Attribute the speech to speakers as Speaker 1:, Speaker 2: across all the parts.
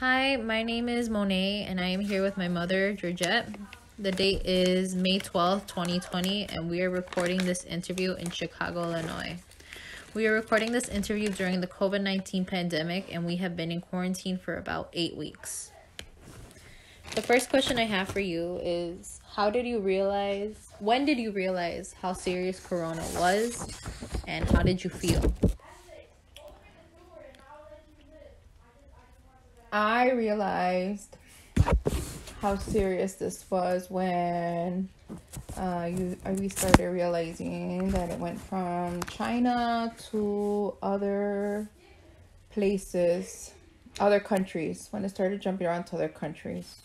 Speaker 1: Hi, my name is Monay, and I am here with my mother, Georgette. The date is May 12th, 2020, and we are recording this interview in Chicago, Illinois. We are recording this interview during the COVID-19 pandemic, and we have been in quarantine for about 8 weeks. The first question I have for you is, when did you realize how serious Corona was, and how did you feel?
Speaker 2: I realized how serious this was when we started realizing that it went from China to other places, other countries. When it started jumping around to other countries,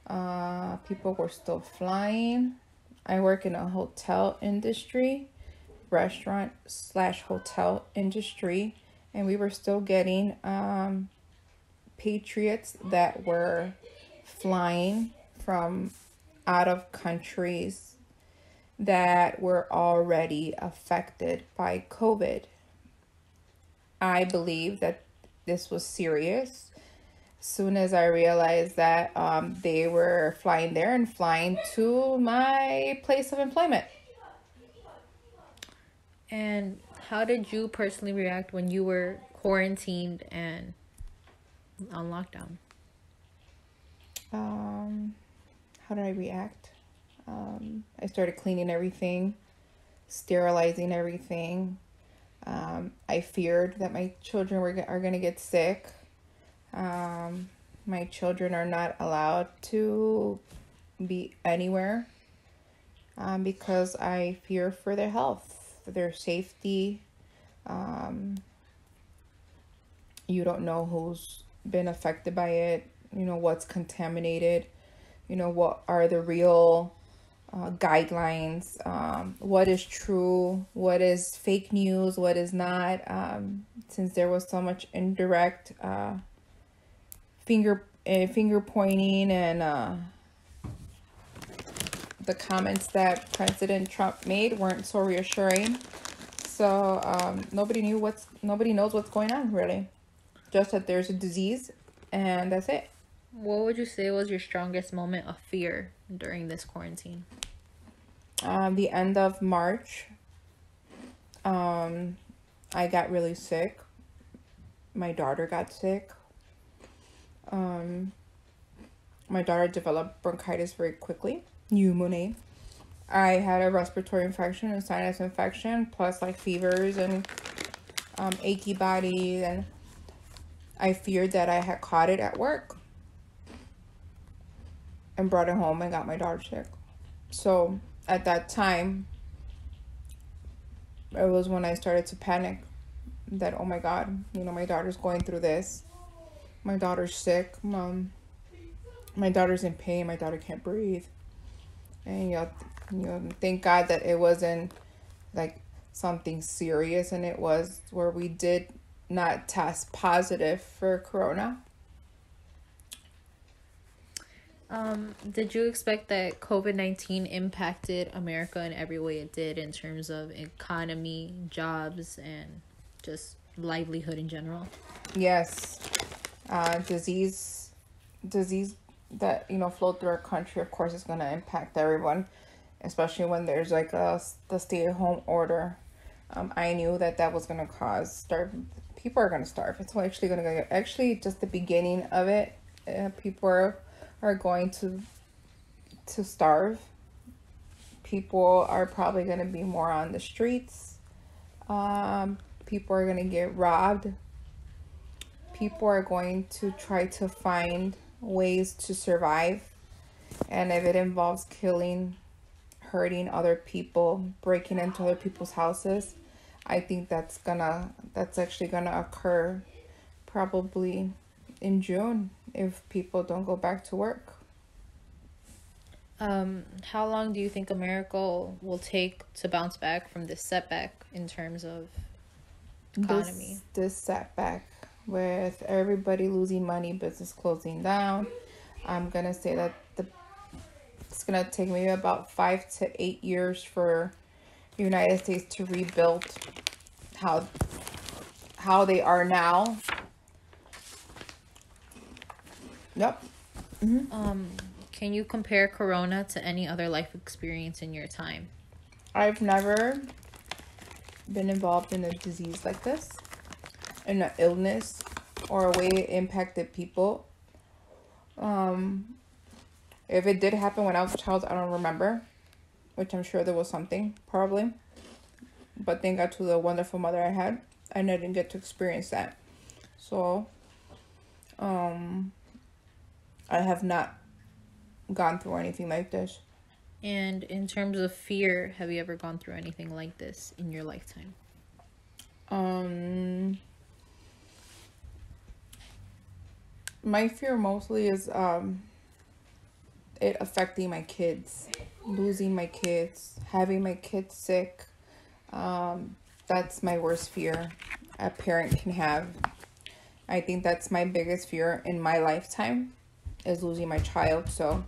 Speaker 2: people were still flying. I work in a hotel industry, restaurant/hotel industry, and we were still getting patriots that were flying from out of countries that were already affected by COVID. I believe that this was serious. As soon as I realized that they were flying there and flying to my place of employment.
Speaker 1: And how did you personally react when you were quarantined and on lockdown?
Speaker 2: How did I react? I started cleaning everything, sterilizing everything. I feared that my children are going to get sick. My children are not allowed to be anywhere because I fear for their health, for their safety. You don't know who's been affected by it, what's contaminated, what are the real guidelines, what is true, what is fake news, what is not, since there was so much indirect finger pointing and the comments that President Trump made weren't so reassuring. So nobody knows what's going on, really. Just that there's a disease, and that's it.
Speaker 1: What would you say was your strongest moment of fear during this quarantine?
Speaker 2: The end of March, I got really sick. My daughter got sick. My daughter developed bronchitis very quickly, pneumonia. I had a respiratory infection and sinus infection, plus like fevers and achy body, and I feared that I had caught it at work and brought it home and got my daughter sick. So at that time, it was when I started to panic that, oh my God, my daughter's going through this. My daughter's sick. My daughter's in pain. My daughter can't breathe. And, thank God that it wasn't like something serious, and it was where we did not test positive for Corona.
Speaker 1: Did you expect that COVID-19 impacted America in every way it did in terms of economy, jobs, and just livelihood in general?
Speaker 2: Yes. Disease that, flowed through our country, of course, is going to impact everyone, especially when there's like the stay-at-home order. I knew that was going to cause people are going to starve. It's actually going to actually just the beginning of it. People are going to starve. People are probably going to be more on the streets. People are going to get robbed. People are going to try to find ways to survive. And if it involves killing, hurting other people, breaking into other people's houses, I think that's actually gonna occur probably in June if people don't go back to work.
Speaker 1: How long do you think America will take to bounce back from this setback in terms of economy?
Speaker 2: This setback with everybody losing money, business closing down, I'm gonna say that it's gonna take maybe about 5 to 8 years for the United States to rebuild how they are now. Yep.
Speaker 1: Can you compare Corona to any other life experience in your time?
Speaker 2: I've never been involved in a disease like this, in an illness, or a way it impacted people. If it did happen when I was a child, I don't remember, which I'm sure there was something, probably. But thank God to the wonderful mother I had, I didn't get to experience that. So, I have not gone through anything like this.
Speaker 1: And in terms of fear, have you ever gone through anything like this in your lifetime?
Speaker 2: My fear mostly is it affecting my kids, losing my kids, having my kids sick. That's my worst fear a parent can have. I think that's my biggest fear in my lifetime, is losing my child. So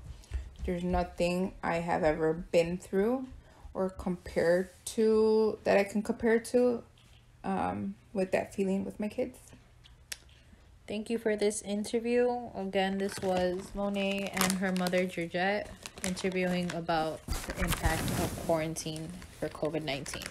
Speaker 2: there's nothing I have ever been through or compared to that I can compare to with that feeling with my kids.
Speaker 1: Thank you for this interview. Again, this was Monay and her mother Georgette interviewing about the impact of quarantine for COVID-19.